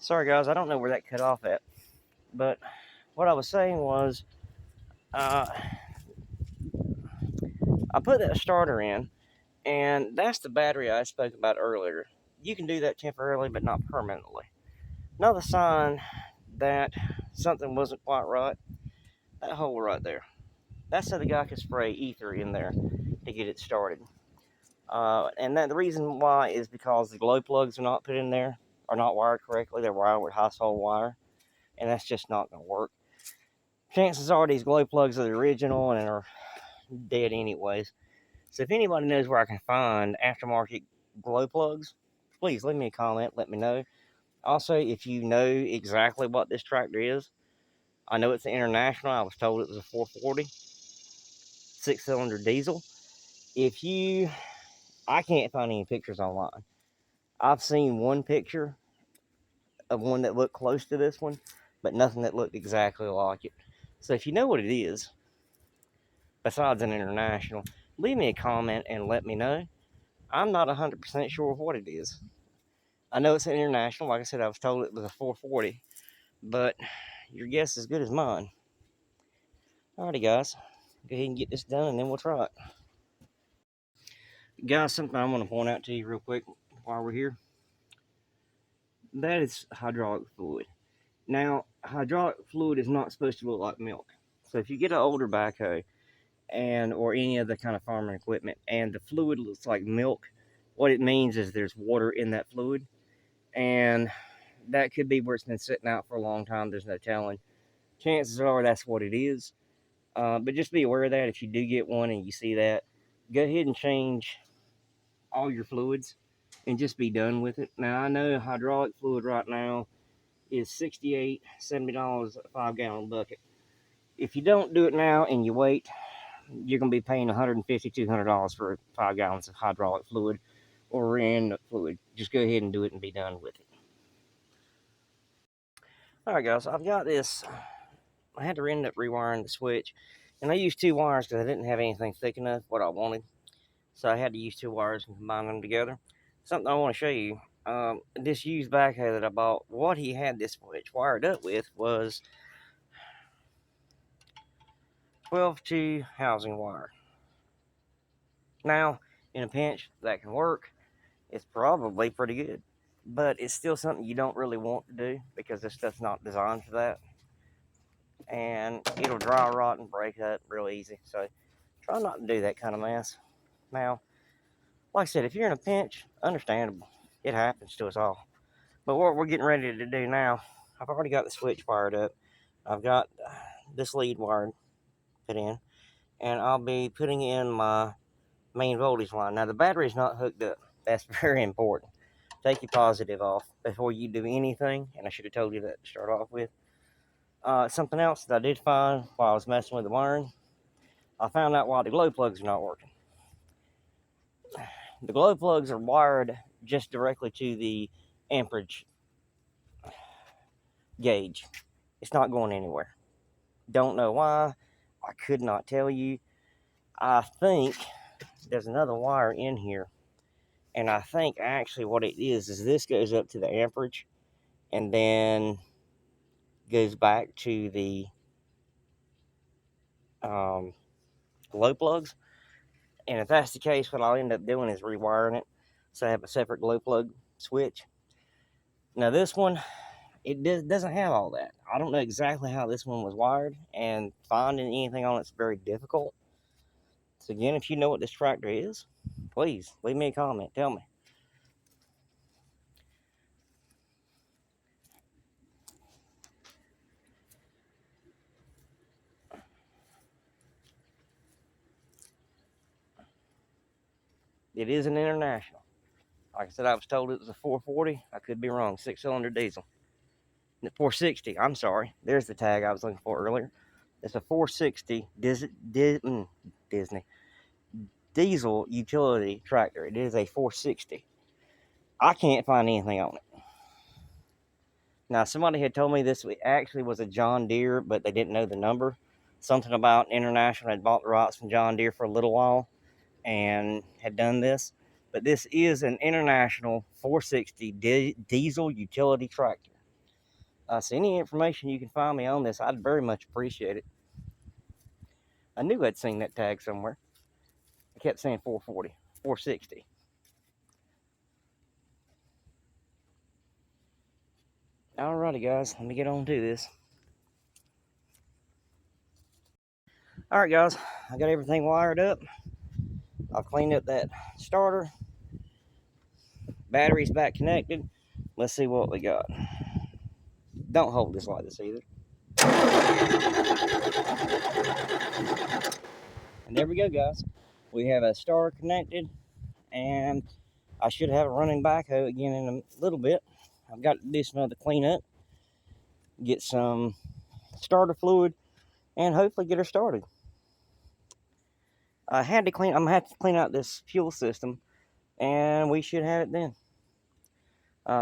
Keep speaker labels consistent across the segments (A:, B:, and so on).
A: Sorry guys, I don't know where that cut off at, but what I was saying was, uh, I put that starter in, and that's the battery I spoke about earlier. You can do that temporarily, but not permanently. Another sign that something wasn't quite right, that hole right there. That's so the guy could spray ether in there to get it started. And then the reason why is because the glow plugs are not put in there, are not wired correctly. They're wired with household wire, and that's just not going to work. Chances are these glow plugs are the original and are dead anyways. So if anybody knows where I can find aftermarket glow plugs, please leave me a comment, let me know. Also, if you know exactly what this tractor is, I know it's an International. I was told it was a 440 6-cylinder diesel. I can't find any pictures online. I've seen one picture of one that looked close to this one, but nothing that looked exactly like it. So if you know what it is, besides an International, leave me a comment and let me know. I'm not 100% sure what it is. I know it's an International. Like I said, I was told it was a 440, but your guess is as good as mine. Alrighty, guys, go ahead and get this done, and then we'll try it. Guys, something I want to point out to you real quick while we're here. That is hydraulic fluid. Now, hydraulic fluid is not supposed to look like milk. So if you get an older backhoe or any other kind of farming equipment and the fluid looks like milk, what it means is there's water in that fluid, and that could be where it's been sitting out for a long time. There's no telling. Chances are that's what it is. But just be aware of that. If you do get one and you see that, go ahead and change all your fluids and just be done with it. Now, I know hydraulic fluid right now is $68, $70 a 5-gallon bucket. If you don't do it now and you wait, you're going to be paying $150, $200 for 5 gallons of hydraulic fluid or rear fluid. Just go ahead and do it and be done with it. All right, guys, I've got this. I had to end up rewiring the switch, and I used 2 wires because I didn't have anything thick enough what I wanted. So I had to use 2 wires and combine them together. Something I want to show you. This used backhoe that I bought, what he had this switch wired up with was 12-2 housing wire. Now, in a pinch, that can work. It's probably pretty good, but it's still something you don't really want to do because this stuff's not designed for that. And it'll dry rot and break up real easy. So try not to do that kind of mess. Now, like I said, if you're in a pinch, understandable. It happens to us all. But what we're getting ready to do now, I've already got the switch fired up. I've got this lead wired put in, and I'll be putting in my main voltage line. Now, the battery's not hooked up. That's very important. Take your positive off before you do anything, and I should have told you that to start off with. Something else that I did find while I was messing with the wiring, I found out why the glow plugs are not working. The glow plugs are wired just directly to the amperage gauge. It's not going anywhere. Don't know why. I could not tell you. I think there's another wire in here, and I think actually what it is this goes up to the amperage and then goes back to the glow plugs. And if that's the case, what I'll end up doing is rewiring it so I have a separate glow plug switch. Now, this one, it doesn't have all that. I don't know exactly how this one was wired, and finding anything on it's very difficult. So again, if you know what this tractor is, please leave me a comment. Tell me. It is an International. Like I said, I was told it was a 440. I could be wrong. 6-cylinder diesel. 460. I'm sorry. There's the tag I was looking for earlier. It's a 460 Disney diesel utility tractor. It is a 460. I can't find anything on it. Now, somebody had told me this actually was a John Deere, but they didn't know the number. Something about International had bought the rights from John Deere for a little while and had done this. But this is an International 460 diesel utility tractor. So any information you can find me on this, I'd very much appreciate it. I knew I'd seen that tag somewhere. I kept saying 440, 460. Alrighty, guys, let me get on to this. Alright, guys, I got everything wired up. I've cleaned up that starter. Battery's back connected. Let's see what we got. Don't hold this like this either. And there we go, guys. We have a starter connected, and I should have a running backhoe again in a little bit. I've got to do some other cleanup, get some starter fluid, and hopefully get her started. I'm gonna have to clean out this fuel system, and we should have it then.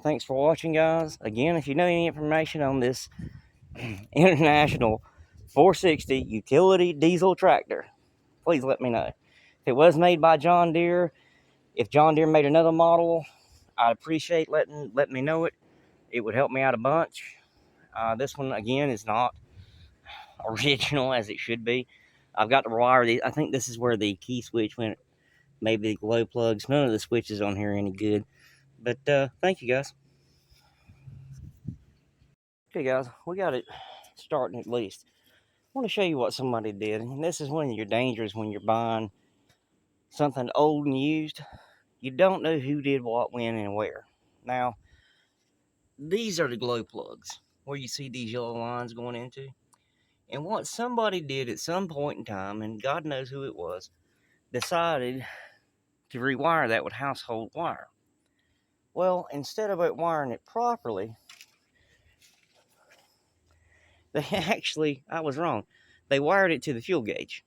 A: Thanks for watching, guys. Again, if you know any information on this International 460 utility diesel tractor, please let me know. If it was made by John Deere, if John Deere made another model, I'd appreciate letting me know it. It would help me out a bunch. This one, again, is not original as it should be. I've got to wire these. I think this is where the key switch went. Maybe the glow plugs. None of the switches on here are any good. But thank you, guys. Okay, guys, we got it starting at least. I want to show you what somebody did. And this is one of your dangers when you're buying something old and used. You don't know who did what, when, and where. Now, these are the glow plugs where you see these yellow lines going into. And what somebody did at some point in time, and God knows who it was, decided to rewire that with household wire. Well, instead of it wiring it properly, they actually, I was wrong. They wired it to the fuel gauge.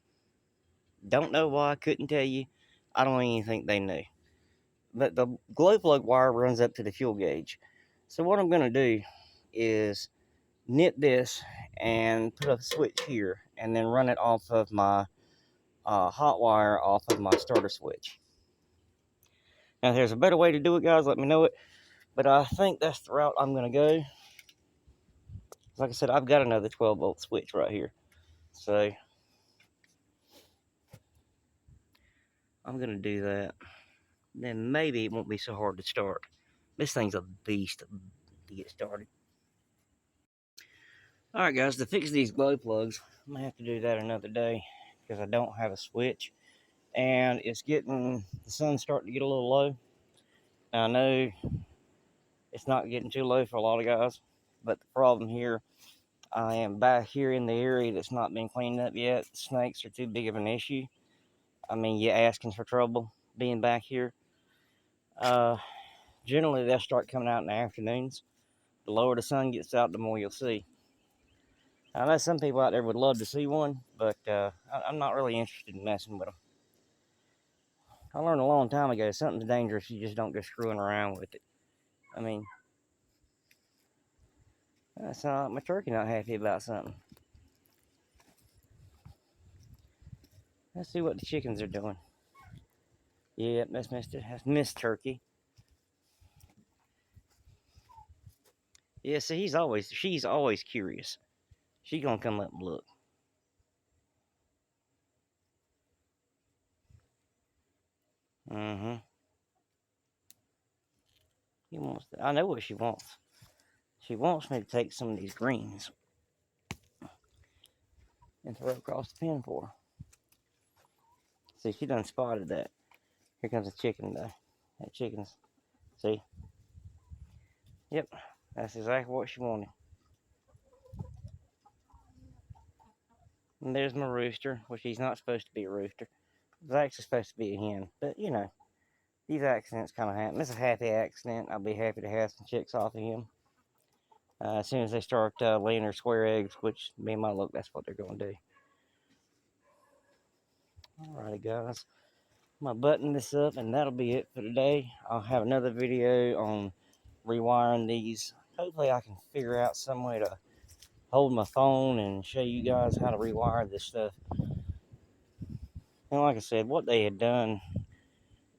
A: Don't know why, couldn't tell you. I don't even think they knew. But the glow plug wire runs up to the fuel gauge. So what I'm going to do is knit this and put a switch here and then run it off of my hot wire off of my starter switch. Now, if there's a better way to do it, guys, let me know it. But I think that's the route I'm going to go. Like I said, I've got another 12-volt switch right here. So I'm going to do that. Then maybe it won't be so hard to start. This thing's a beast to get started. Alright, guys, to fix these glow plugs, I'm going to have to do that another day because I don't have a switch. And it's the sun's starting to get a little low. I know it's not getting too low for a lot of guys, but the problem here, I am back here in the area that's not been cleaned up yet. Snakes are too big of an issue. I mean, you're asking for trouble being back here. Generally, they'll start coming out in the afternoons. The lower the sun gets out, the more you'll see. I know some people out there would love to see one, but I'm not really interested in messing with them. I learned a long time ago, something's dangerous, you just don't go screwing around with it. I mean, that's not my turkey not happy about something. Let's see what the chickens are doing. Yeah, that's Miss Turkey. Yeah, see, she's always curious. She's gonna come up and look. Mm-hmm. I know what she wants. She wants me to take some of these greens and throw across the pen for her. See, she done spotted that. Here comes a chicken, though. That chicken's, see? Yep, that's exactly what she wanted. And there's my rooster, which he's not supposed to be a rooster. He's actually supposed to be a hen. But, you know, these accidents kind of happen. This is a happy accident. I'll be happy to have some chicks off of him. As soon as they start laying their square eggs, which me and my look, that's what they're going to do. Alrighty, guys. I'm going to button this up, and that'll be it for today. I'll have another video on rewiring these. Hopefully, I can figure out some way to hold my phone and show you guys how to rewire this stuff. And like I said, what they had done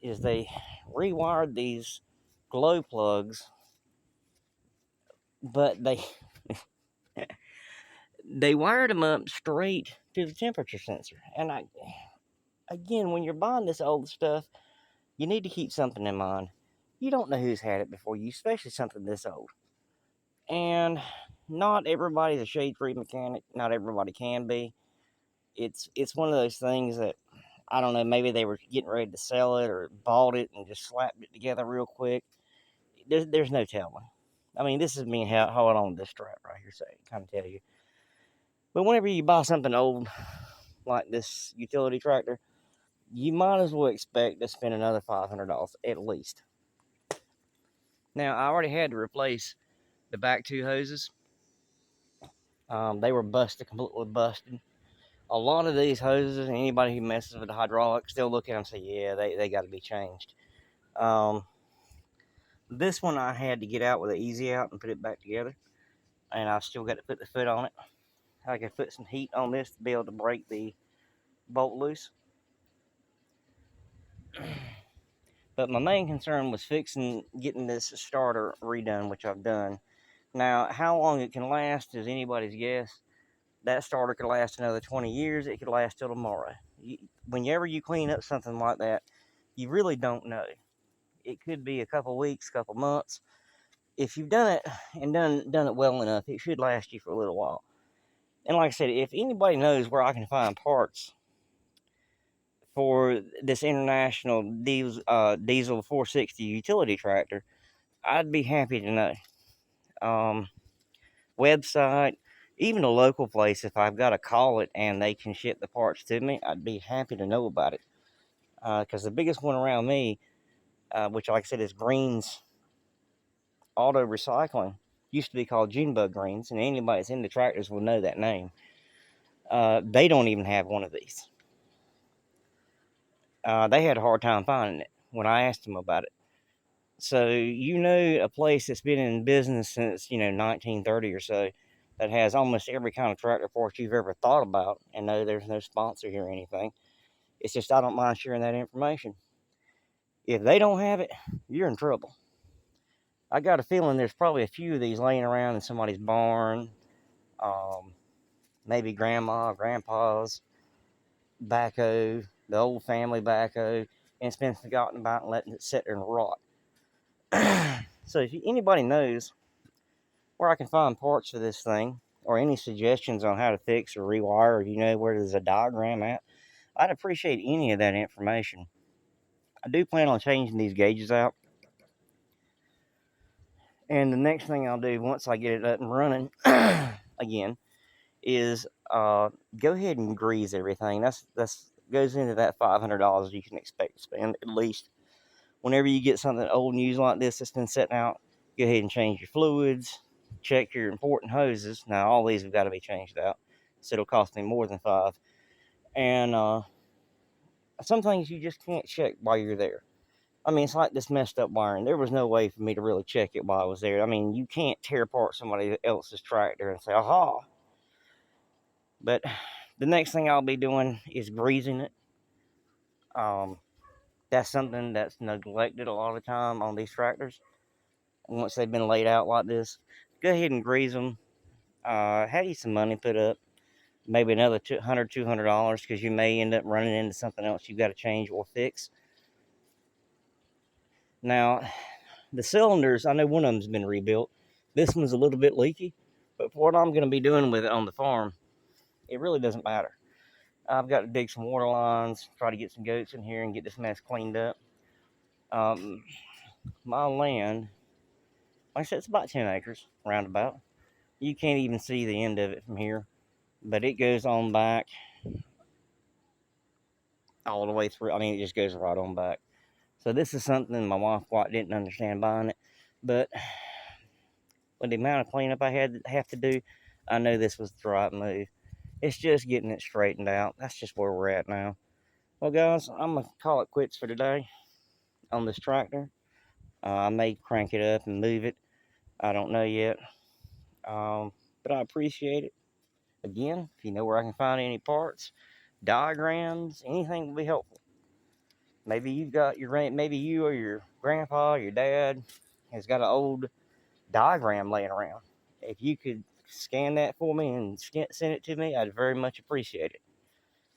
A: is they rewired these glow plugs, but they They wired them up straight to the temperature sensor. And again, when you're buying this old stuff, you need to keep something in mind. You don't know who's had it before you, especially something this old. And not everybody's a shade-free mechanic. Not everybody can be. It's one of those things that, I don't know, maybe they were getting ready to sell it or bought it and just slapped it together real quick. There's no telling. I mean, this is me holding on to this strap right here, so I kind of tell you. But whenever you buy something old like this utility tractor, you might as well expect to spend another $500 at least. Now, I already had to replace the back two hoses. They were busted, completely busted. A lot of these hoses, and anybody who messes with the hydraulics still look at them and say, yeah, they got to be changed. This one I had to get out with an easy out and put it back together. And I still got to put the foot on it. I could put some heat on this to be able to break the bolt loose. But my main concern was getting this starter redone, which I've done. Now, how long it can last is anybody's guess. That starter could last another 20 years. It could last till tomorrow. Whenever you clean up something like that, you really don't know. It could be a couple weeks, couple months. If you've done it and done it well enough, it should last you for a little while. And like I said, if anybody knows where I can find parts for this international diesel 460 utility tractor, I'd be happy to know. Website, even a local place, if I've got to call it and they can ship the parts to me, I'd be happy to know about it. Because the biggest one around me, which like I said is Greens Auto Recycling, used to be called Junebug Greens, and anybody that's into tractors will know that name. They don't even have one of these. They had a hard time finding it when I asked them about it. So a place that's been in business since 1930 or so, that has almost every kind of tractor part you've ever thought about. And no, there's no sponsor here or anything. It's just I don't mind sharing that information. If they don't have it, you're in trouble. I got a feeling there's probably a few of these laying around in somebody's barn, maybe grandma, grandpa's backhoe, the old family backhoe, and it's been forgotten about and letting it sit there and rot. So if anybody knows where I can find parts for this thing, or any suggestions on how to fix or rewire, or where there's a diagram at, I'd appreciate any of that information. I do plan on changing these gauges out. And the next thing I'll do once I get it up and running again is go ahead and grease everything. That's goes into that $500 you can expect to spend at least. Whenever you get something old and used like this that's been sitting out, go ahead and change your fluids, check your important hoses. Now all these have got to be changed out, so it'll cost me more than $5. And some things you just can't check while you're there. I mean, it's like this messed up wiring. There was no way for me to really check it while I was there. I mean, you can't tear apart somebody else's tractor and say, aha. But the next thing I'll be doing is greasing it. That's something that's neglected a lot of the time on these tractors. Once they've been laid out like this, go ahead and grease them. Have you some money put up, maybe another $200 because you may end up running into something else you've got to change or fix. Now, the cylinders, I know one of them's been rebuilt. This one's a little bit leaky, but for what I'm going to be doing with it on the farm, it really doesn't matter. I've got to dig some water lines, try to get some goats in here and get this mess cleaned up. My land, like I said, it's about 10 acres, roundabout. You can't even see the end of it from here, but it goes on back all the way through. I mean, it just goes right on back. So this is something my wife quite didn't understand buying it, but with the amount of cleanup I have to do, I know this was the right move. It's just getting it straightened out. That's just where we're at now. Well, guys, I'm gonna call it quits for today on this tractor. I may crank it up and move it. I don't know yet, but I appreciate it. Again, if you know where I can find any parts, diagrams, anything will be helpful. Maybe maybe you or your grandpa, your dad has got an old diagram laying around. If you could scan that for me and send it to me, I'd very much appreciate it.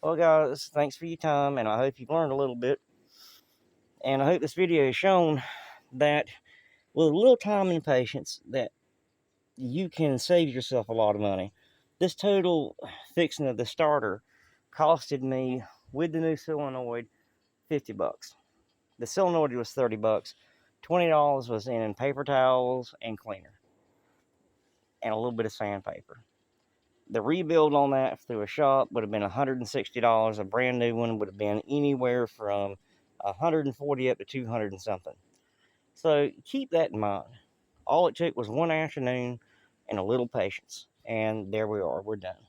A: Well, guys, thanks for your time, and I hope you've learned a little bit. And I hope this video has shown that with a little time and patience, that you can save yourself a lot of money. This total fixing of the starter costed me, with the new solenoid, $50. The solenoid was $30. $20 was in paper towels and cleaner, and a little bit of sandpaper. The rebuild on that through a shop would have been $160. A brand new one would have been anywhere from $140 up to $200 and something. So keep that in mind. All it took was one afternoon and a little patience, and there we are. We're done.